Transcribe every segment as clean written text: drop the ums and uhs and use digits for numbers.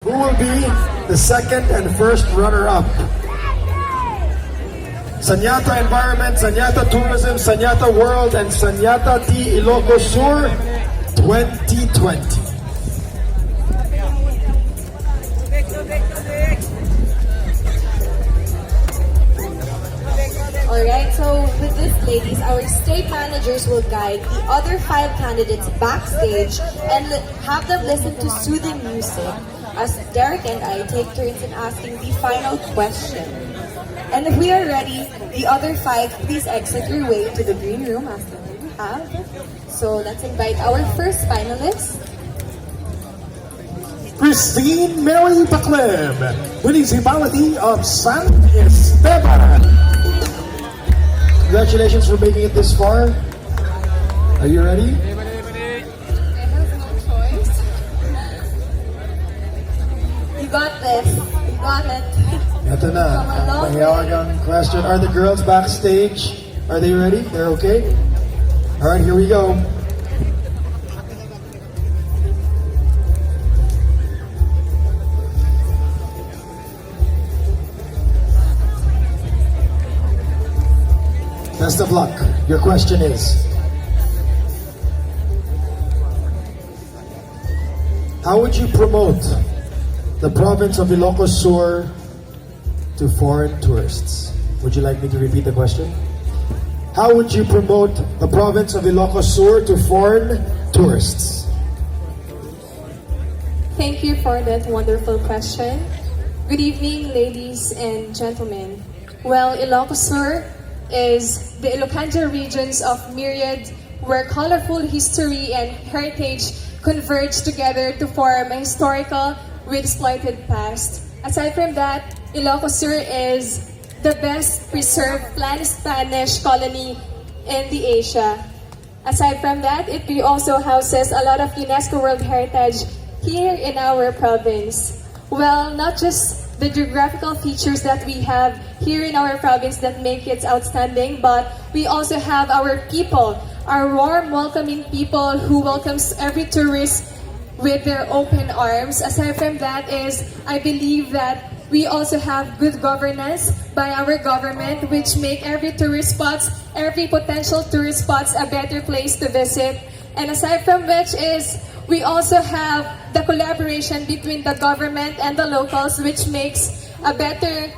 Who will be the second and first runner-up? Saniata Environment, Saniata Tourism, Saniata World, and Saniata T. Ilocos Sur 2020. Alright, so with this, ladies, our state managers will guide the other 5 candidates backstage and have them listen to soothing music as Derek and I take turns in asking the final question. And if we are ready, the other 5, please exit your way to the green room as we have. So let's invite our first finalist. Christine Mary Paclem, Municipality of San Esteban. Congratulations for making it this far. Are you ready? I have no choice. You got this. You got it. Ito na. Mahiyawagang question. Are the girls backstage? Are they ready? They're okay? Alright, here we go. Best of luck. Your question is, how would you promote the province of Ilocos Sur to foreign tourists? Would you like me to repeat the question? How would you promote the province of Ilocos Sur to foreign tourists? Thank you for that wonderful question. Good evening, ladies and gentlemen. Well, Ilocos Sur is the Ilocanja regions of myriad where colorful history and heritage converge together to form a historical with exploited past. Aside from that, Ilocos Sur is the best preserved Spanish colony in the Asia. Aside from that, it also houses a lot of UNESCO World Heritage here in our province. Well, not just the geographical features that we have here in our province that make it outstanding, but we also have our people, our warm, welcoming people who welcomes every tourist with their open arms. Aside from that is, I believe that we also have good governance by our government, which make every tourist spots, every potential tourist spots a better place to visit. And aside from which is, we also have the collaboration between the government and the locals, which makes a better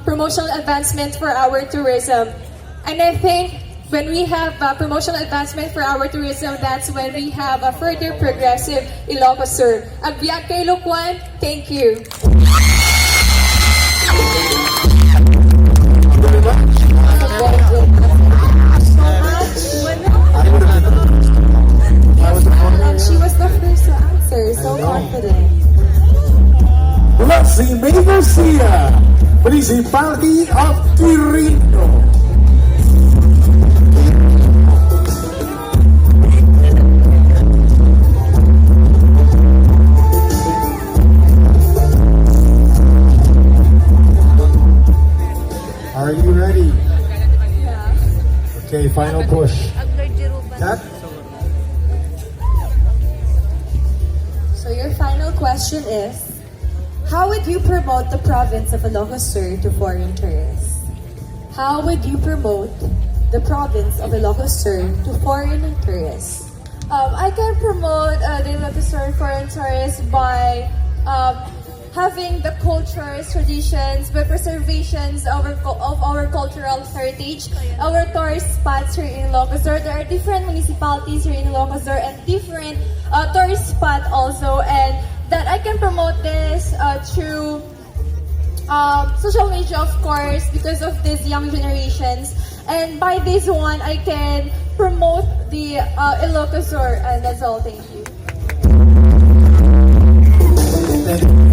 promotional advancement for our tourism. And I think when we have promotional advancement for our tourism, that's when we have a further progressive Ilocos Sur. Agbiag kay Ilocos, thank you. And she was the first to answer, so confident. Leslie May Garcia, Municipality of Quirino. Are you ready? Yeah. Okay, final push. Kat? So your final question is, how would you promote the province of Ilocos Sur to foreign tourists? How would you promote the province of Ilocos Sur to foreign tourists? I can promote the Ilocos Sur foreign tourists by having the cultures, traditions, by preservations of our cultural heritage, our tourist spots here in Ilocos Sur. There are different municipalities here in Ilocos Sur and different tourist spots also, and that I can promote this through social media, of course, because of these young generations. And by this one, I can promote the Ilocos Sur, and that's all. Thank you. Thank you.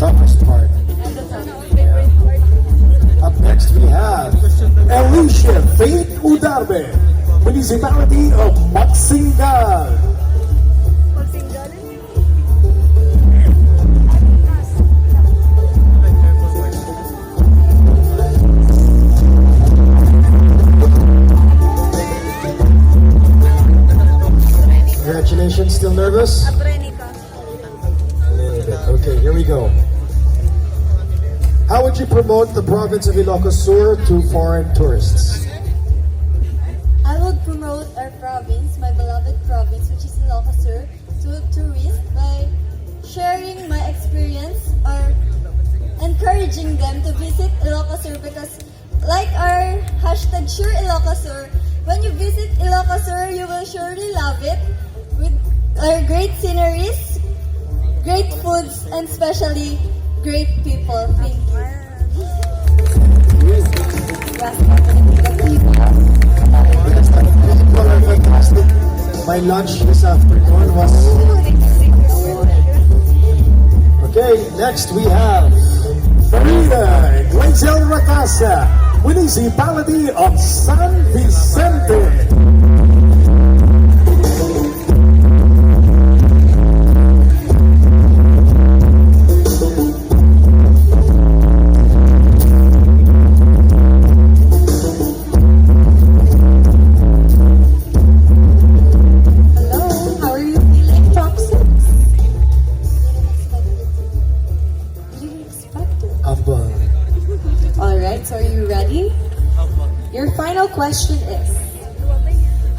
Toughest part. Up next we have Alicia Faith Udarbe, Municipality of Maxingal. still nervous? A little bit. Okay, here we go. How would you promote the province of Ilocos Sur to foreign tourists? I would promote our province, my beloved province, which is Ilocos Sur, to tourists by sharing my experience or encouraging them to visit Ilocos Sur because like our hashtag Sure Ilocos Sur, when you visit Ilocos Sur, you will surely love it with our great sceneries, great foods, and especially great people. Thank you. People are fantastic. My lunch this afternoon was... Okay, next we have Marina Glacial Racasa, Municipality of San Vicente. Hello, how are you feeling, Toxic? Didn't expect it. Humble. Alright, so are you ready? Your final question is,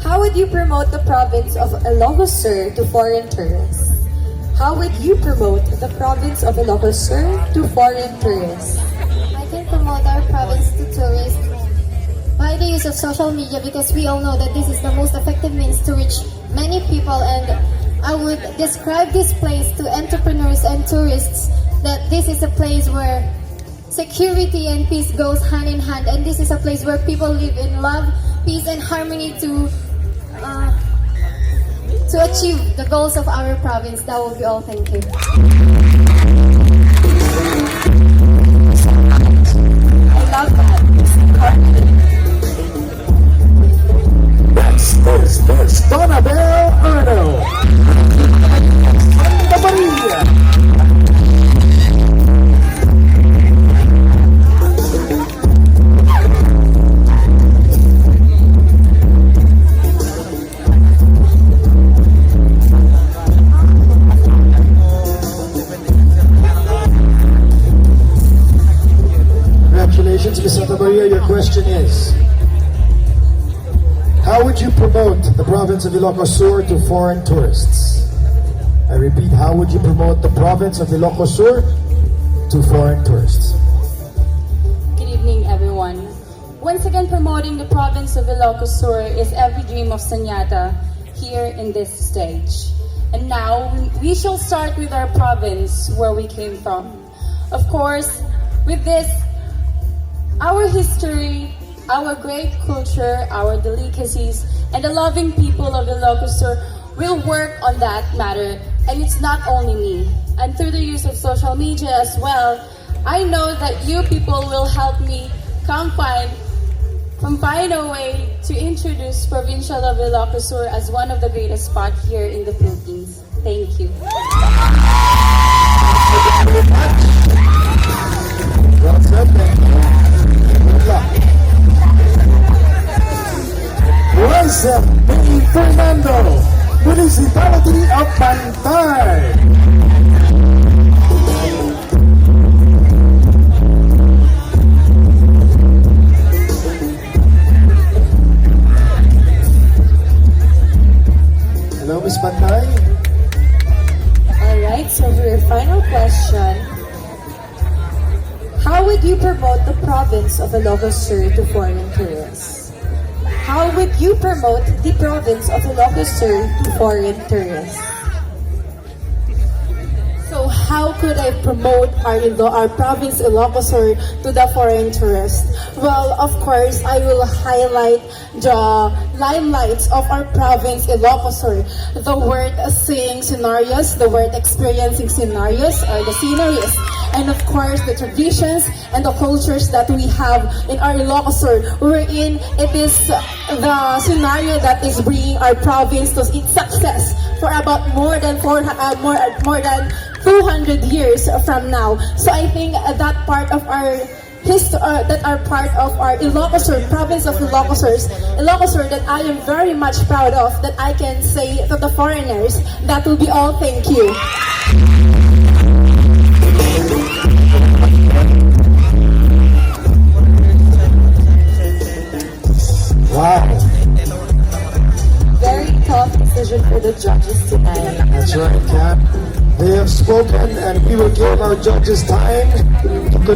how would you promote the province of Ilocos Sur to foreign tourists? How would you promote the province of Ilocos Sur to foreign tourists? I can promote our province to tourists by the use of social media because we all know that this is the most effective means to reach many people, and I would describe this place to entrepreneurs and tourists that this is a place where security and peace goes hand in hand, and this is a place where people live in love, peace, and harmony to achieve the goals of our province. That will be all. Thank you. I love that. Next is Donabel Erno. Santa Maria. Congratulations, Ms. Santa Maria. Your question is, how would you promote the province of Ilocos Sur to foreign tourists? I repeat, how would you promote the province of Ilocos Sur to foreign tourists? Good evening, everyone. Once again, promoting the province of Ilocos Sur is every dream of Saniata here in this stage. And now, we shall start with our province, where we came from. Of course, with this, our history, our great culture, our delicacies, and the loving people of Ilocos Sur will work on that matter. And it's not only me. And through the use of social media as well, I know that you people will help me find a way to introduce Provincial of Ilocos Sur as one of the greatest spots here in the Philippines. Thank you. Well said, then. Good luck. Liza B. Fernando, Municipality of Pantay. Hello, Ms. Pantay. Alright, so for your final question, how would you promote the province of Ilocos Sur to foreign tourists? How would you promote the province of Ilocos Sur to foreign tourists? So how could I promote our province Ilocos Sur to the foreign tourists? Well, of course, I will highlight the limelights of our province Ilocos Sur. The word seeing scenarios, the word experiencing scenarios, or the sceneries. And of course, the traditions and the cultures that we have in our Ilocos Sur, wherein it is the scenario that is bringing our province to its success for about more than 200 years from now. So I think that part of our that are part of our Ilocos province of Ilocos that I am very much proud of, that I can say to the foreigners. That will be all. Thank you. Wow. Very tough decision for the judges tonight. That's right, Kat. They have spoken, and we will give our judges time to